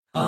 Alhamdulillah,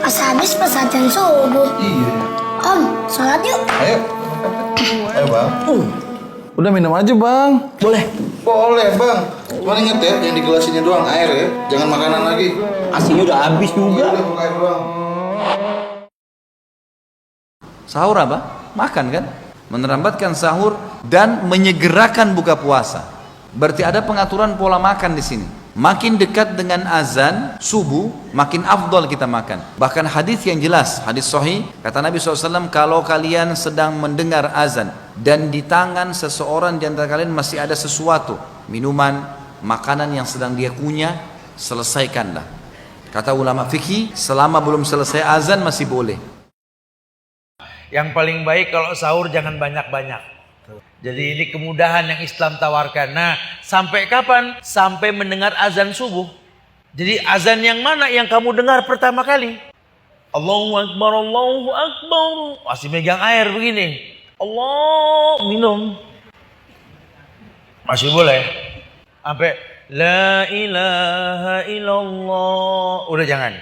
pas habis pesantren subuh. Iya. Om, sholat yuk. Ayo. Ayo bang. Udah minum aja bang. Boleh. Boleh bang. Cuman inget ya, yang di gelas ini doang air ya. Jangan makanan lagi. Asinya udah habis juga. Udah buka air doang. Sahur apa? Makan kan? Menerambatkan sahur dan menyegerakan buka puasa. Berarti ada pengaturan pola makan di sini. Makin dekat dengan azan subuh, makin afdal kita makan. Bahkan hadis yang jelas, hadis sahih, kata Nabi SAW, kalau kalian sedang mendengar azan dan di tangan seseorang di antara kalian masih ada sesuatu, minuman, makanan yang sedang dia kunyah, selesaikanlah. Kata ulama fikih, selama belum selesai azan masih boleh. Yang paling baik kalau sahur jangan banyak-banyak. Jadi ini kemudahan yang Islam tawarkan. Nah, sampai kapan? Sampai mendengar azan subuh. Jadi azan yang mana yang kamu dengar pertama kali? Allahu Akbar, Allahu Akbar. Masih megang air begini. Allah, minum. Masih boleh. Sampai la ilaha illallah. Udah jangan.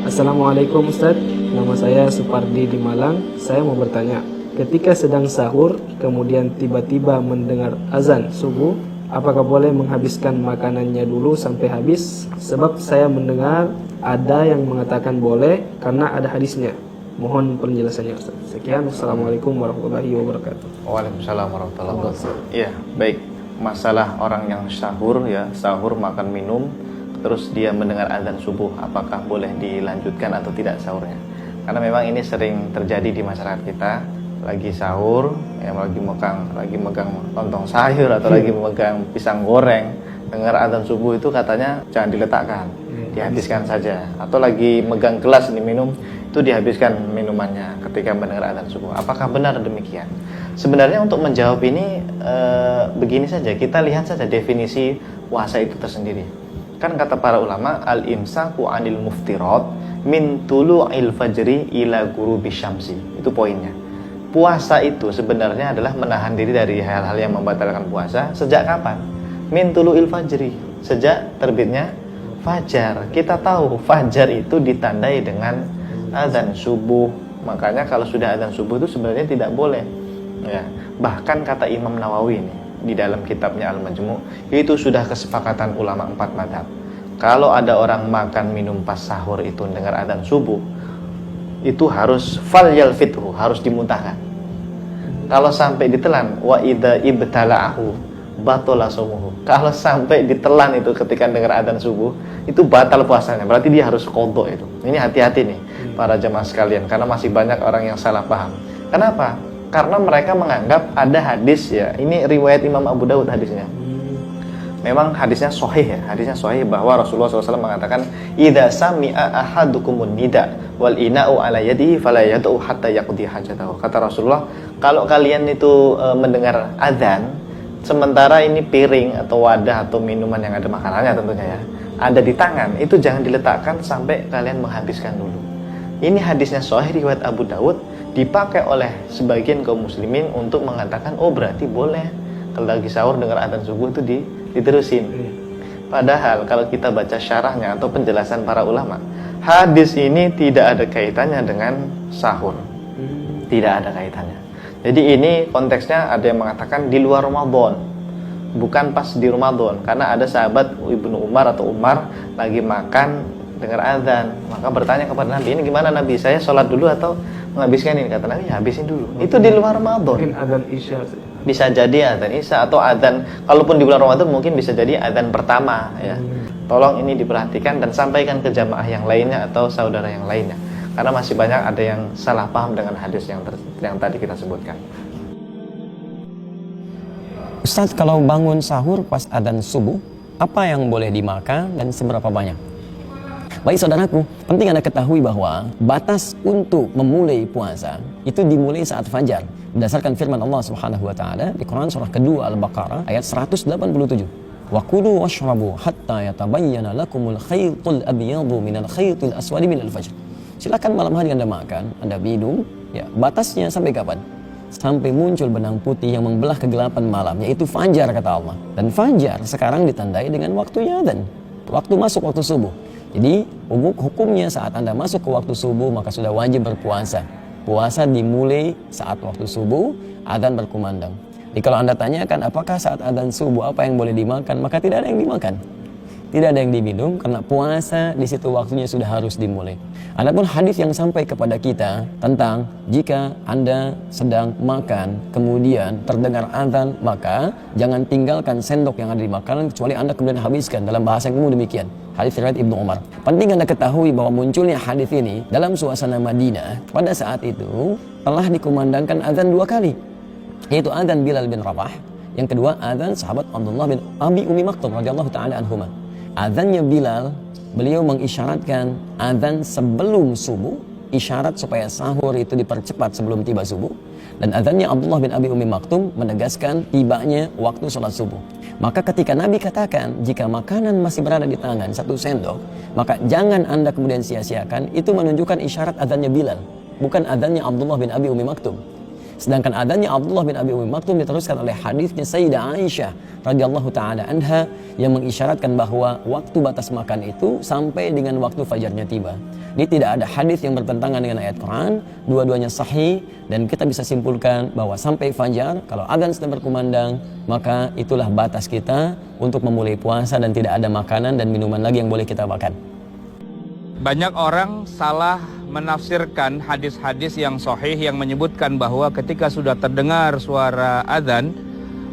Assalamualaikum Ustaz, nama saya Supardi di Malang. Saya mau bertanya, ketika sedang sahur kemudian tiba-tiba mendengar azan subuh, apakah boleh menghabiskan makanannya dulu sampai habis? Sebab saya mendengar ada yang mengatakan boleh karena ada hadisnya. Mohon penjelasannya Ustaz. Sekian, Assalamualaikum warahmatullahi wabarakatuh. Waalaikumsalam warahmatullahi wabarakatuh. Iya, baik. Masalah orang yang sahur ya, sahur makan minum, terus dia mendengar azan subuh, apakah boleh dilanjutkan atau tidak sahurnya? Karena memang ini sering terjadi di masyarakat kita, lagi sahur, yang lagi megang lontong sayur atau lagi memegang pisang goreng, dengar azan subuh itu katanya jangan diletakkan, dihabiskan saja. Atau lagi megang gelas ini minum, itu dihabiskan minumannya ketika mendengar azan subuh. Apakah benar demikian? Sebenarnya untuk menjawab ini begini saja, kita lihat saja definisi puasa itu tersendiri. Kan kata para ulama, al-imsaku anil muftirat min tulu'il fajri ila ghurubi syamsi. Itu poinnya. Puasa itu sebenarnya adalah menahan diri dari hal-hal yang membatalkan puasa. Sejak kapan? Min tulu'il fajri, sejak terbitnya fajar. Kita tahu fajar itu ditandai dengan azan subuh. Makanya kalau sudah azan subuh itu sebenarnya tidak boleh. Ya, bahkan kata Imam Nawawi ini di dalam kitabnya Al-Majmu', itu sudah kesepakatan ulama 4 mazhab. Kalau ada orang makan minum pas sahur itu dengar adzan subuh, itu harus falyalfithu, harus dimuntahkan. Kalau sampai ditelan, wa idza ibtala'ahu batala shaumuhu. Kalau sampai ditelan itu ketika dengar adzan subuh, itu batal puasanya. Berarti dia harus qadha itu. Ini hati-hati nih para jemaah sekalian, karena masih banyak orang yang salah paham. Kenapa? Karena mereka menganggap ada hadis ya, ini riwayat Imam Abu Dawud hadisnya. Memang hadisnya sahih ya, hadisnya sahih bahwa Rasulullah SAW mengatakan, idza sami'a ahadukumun nida wal ina'u ala yadihi fala yad'u hatta yaqdi hajatahu. Kata Rasulullah, kalau kalian itu mendengar azan, sementara ini piring atau wadah atau minuman yang ada makanannya tentunya ya, ada di tangan, itu jangan diletakkan sampai kalian menghabiskan dulu. Ini hadisnya sahih riwayat Abu Dawud, dipakai oleh sebagian kaum muslimin untuk mengatakan, oh berarti boleh kalau lagi sahur dengar adzan subuh itu diterusin. Padahal kalau kita baca syarahnya atau penjelasan para ulama, hadis ini tidak ada kaitannya dengan sahur. Tidak ada kaitannya. Jadi ini konteksnya ada yang mengatakan di luar Ramadan, bukan pas di Ramadan. Karena ada sahabat Ibnu Umar atau Umar lagi makan dengar azan, maka bertanya kepada Nabi, ini gimana Nabi, saya sholat dulu atau menghabiskan ini? Kata Nabi, habisin dulu. Itu di luar Ramadan. Mungkin azan Isya. Bisa jadi azan Isya atau azan, kalaupun di bulan Ramadan mungkin bisa jadi azan pertama ya. Tolong ini diperhatikan dan sampaikan ke jamaah yang lainnya atau saudara yang lainnya, karena masih banyak ada yang salah paham dengan hadis yang tadi kita sebutkan. Ustadz, kalau bangun sahur pas adzan subuh, apa yang boleh dimakan dan seberapa banyak? Baik saudaraku, penting Anda ketahui bahwa batas untuk memulai puasa itu dimulai saat fajar. Berdasarkan firman Allah Subhanahu wa taala di Quran surah kedua Al-Baqarah ayat 187. Wa kulu washrabu hatta yatabayyana lakumul khaytul abyadu minal khaytil aswadi minal fajr. Silakan malam hari Anda makan, Anda minum, ya, batasnya sampai kapan? Sampai muncul benang putih yang membelah kegelapan malam, yaitu fajar kata Allah. Dan fajar sekarang ditandai dengan waktunya adzan. Waktu masuk waktu subuh. Jadi hukumnya saat Anda masuk ke waktu subuh maka sudah wajib berpuasa. Puasa dimulai saat waktu subuh, adzan berkumandang. Jadi kalau Anda tanyakan apakah saat adzan subuh apa yang boleh dimakan, maka tidak ada yang dimakan. Tidak ada yang diminum karena puasa di situ waktunya sudah harus dimulai. Adapun hadis yang sampai kepada kita tentang jika Anda sedang makan kemudian terdengar azan, maka jangan tinggalkan sendok yang ada di makanan kecuali Anda kemudian habiskan. Dalam bahasa yang umum demikian. Hadis riwayat Ibnu Umar. Penting Anda ketahui bahwa munculnya hadis ini dalam suasana Madinah pada saat itu telah dikumandangkan azan 2 kali. Yaitu azan Bilal bin Rabah, yang kedua azan sahabat Abdullah bin Abi Umi Maktum radhiyallahu taala anhuma. Azannya Bilal, beliau mengisyaratkan azan sebelum subuh, isyarat supaya sahur itu dipercepat sebelum tiba subuh. Dan azannya Abdullah bin Abi Umi Maktum menegaskan tibanya waktu sholat subuh. Maka ketika Nabi katakan jika makanan masih berada di tangan 1 sendok, maka jangan Anda kemudian sia-siakan, itu menunjukkan isyarat azannya Bilal, bukan azannya Abdullah bin Abi Umi Maktum. Sedangkan adanya Abdullah bin Abi Umi Maktum diteruskan oleh hadisnya Sayyidah Aisyah radhiyallahu taala anha yang mengisyaratkan bahwa waktu batas makan itu sampai dengan waktu fajarnya tiba. Ini tidak ada hadis yang bertentangan dengan ayat Quran, dua-duanya sahih dan kita bisa simpulkan bahwa sampai fajar kalau adzan sedang berkumandang maka itulah batas kita untuk memulai puasa dan tidak ada makanan dan minuman lagi yang boleh kita makan. Banyak orang salah menafsirkan hadis-hadis yang sahih yang menyebutkan bahwa ketika sudah terdengar suara azan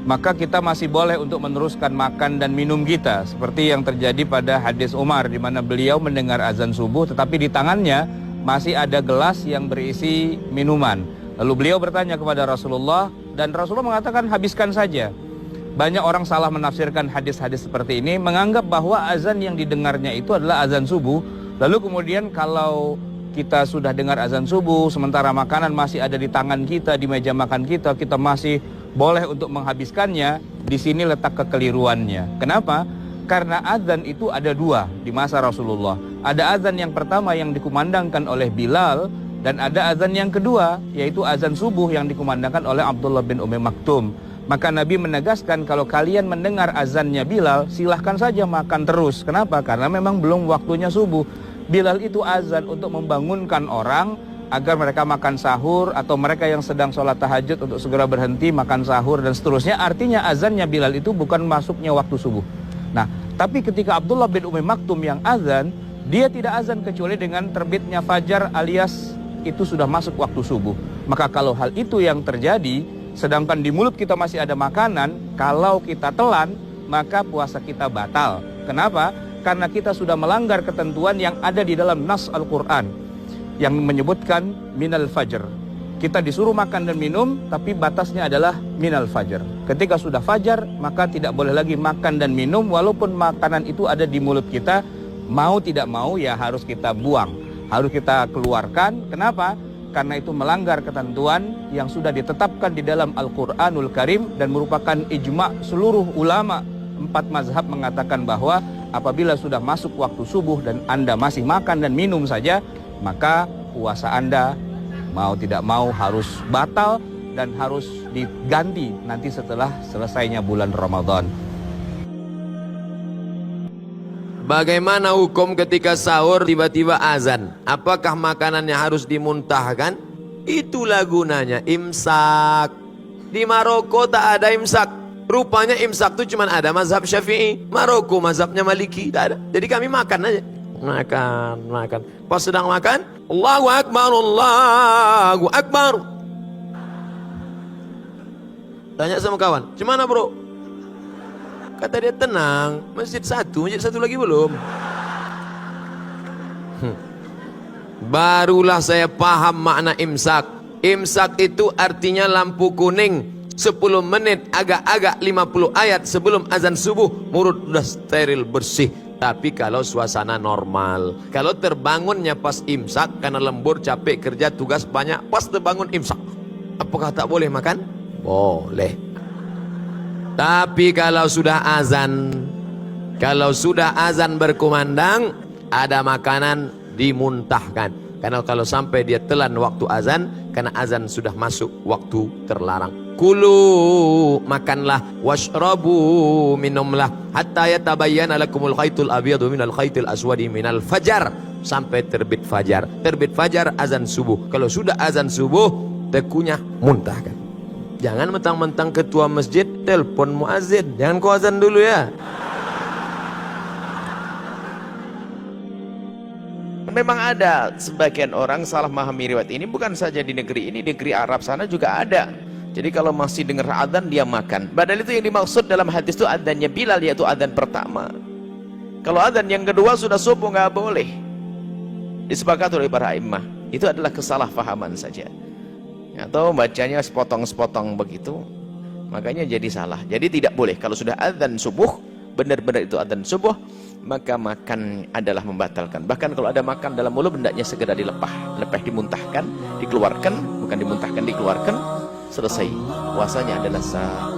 maka kita masih boleh untuk meneruskan makan dan minum kita, seperti yang terjadi pada hadis Umar di mana beliau mendengar azan subuh tetapi di tangannya masih ada gelas yang berisi minuman. Lalu beliau bertanya kepada Rasulullah dan Rasulullah mengatakan habiskan saja. Banyak orang salah menafsirkan hadis-hadis seperti ini, menganggap bahwa azan yang didengarnya itu adalah azan subuh. Lalu kemudian kalau kita sudah dengar azan subuh, sementara makanan masih ada di tangan kita, di meja makan kita, kita masih boleh untuk menghabiskannya. Di sini letak kekeliruannya. Kenapa? Karena azan itu ada 2 di masa Rasulullah. Ada azan yang pertama yang dikumandangkan oleh Bilal, dan ada azan yang kedua, yaitu azan subuh yang dikumandangkan oleh Abdullah bin Umi Maktum. Maka Nabi menegaskan kalau kalian mendengar azannya Bilal, silahkan saja makan terus. Kenapa? Karena memang belum waktunya subuh. Bilal itu azan untuk membangunkan orang agar mereka makan sahur, atau mereka yang sedang sholat tahajud untuk segera berhenti makan sahur dan seterusnya. Artinya azannya Bilal itu bukan masuknya waktu subuh. Nah, tapi ketika Abdullah bin Umi Maktum yang azan, dia tidak azan kecuali dengan terbitnya fajar alias itu sudah masuk waktu subuh. Maka kalau hal itu yang terjadi, sedangkan di mulut kita masih ada makanan, kalau kita telan, maka puasa kita batal. Kenapa? Karena kita sudah melanggar ketentuan yang ada di dalam nas Al-Quran yang menyebutkan minal fajr. Kita disuruh makan dan minum, tapi batasnya adalah minal fajr. Ketika sudah fajar, maka tidak boleh lagi makan dan minum, walaupun makanan itu ada di mulut kita. Mau tidak mau ya harus kita buang, harus kita keluarkan. Kenapa? Karena itu melanggar ketentuan yang sudah ditetapkan di dalam Al-Quranul Karim dan merupakan ijma' seluruh ulama. 4 mazhab mengatakan bahwa apabila sudah masuk waktu subuh dan Anda masih makan dan minum saja, maka puasa Anda mau tidak mau harus batal dan harus diganti nanti setelah selesainya bulan Ramadan. Bagaimana hukum ketika sahur tiba-tiba azan? Apakah makanannya harus dimuntahkan? Itulah gunanya imsak. Di Maroko tak ada imsak. Rupanya imsak itu cuma ada mazhab Syafi'i. Maroko mazhabnya Maliki, tak ada. Jadi kami makan aja. Makan. Pas sedang makan, Allahu Akbar, Allahu Akbar. Tanya sama kawan, "Gimana bro?" Kata dia, "Tenang, masjid satu lagi belum." Barulah saya paham makna imsak. Imsak itu artinya lampu kuning 10 menit agak-agak 50 ayat sebelum azan subuh, mulut sudah steril bersih, Tapi kalau suasana normal, kalau terbangunnya pas imsak karena lembur, capek kerja, tugas banyak, pas terbangun imsak, apakah tak boleh makan? Boleh. Tapi kalau sudah azan berkumandang, ada makanan dimuntahkan. Karena kalau sampai dia telan waktu azan, karena azan sudah masuk waktu terlarang. Kulu, makanlah, washrabu, minumlah, hatta yatabayyana lakumul khaytul abyadu minal khaytil aswadi minal fajar, sampai terbit fajar. Terbit fajar azan subuh. Kalau sudah azan subuh, tekunya muntahkan. Jangan mentang-mentang ketua masjid telepon muazin, jangan kau azan dulu ya. Memang ada sebagian orang salah memahami riwayat ini, bukan saja di negeri ini, negeri Arab sana juga ada. Jadi kalau masih dengar adzan dia makan. Padahal itu yang dimaksud dalam hadis itu adzannya Bilal, yaitu adzan pertama. Kalau adzan yang kedua sudah subuh nggak boleh. Disepakati oleh para imam. Itu adalah kesalahpahaman saja. Atau bacanya sepotong-sepotong begitu. Makanya jadi salah. Jadi tidak boleh kalau sudah adzan subuh, benar-benar itu adzan subuh, maka makan adalah membatalkan. Bahkan kalau ada makan dalam mulut, hendaknya segera dilepah, dimuntahkan, dikeluarkan, bukan dimuntahkan, dikeluarkan, selesai. Puasanya adalah sah.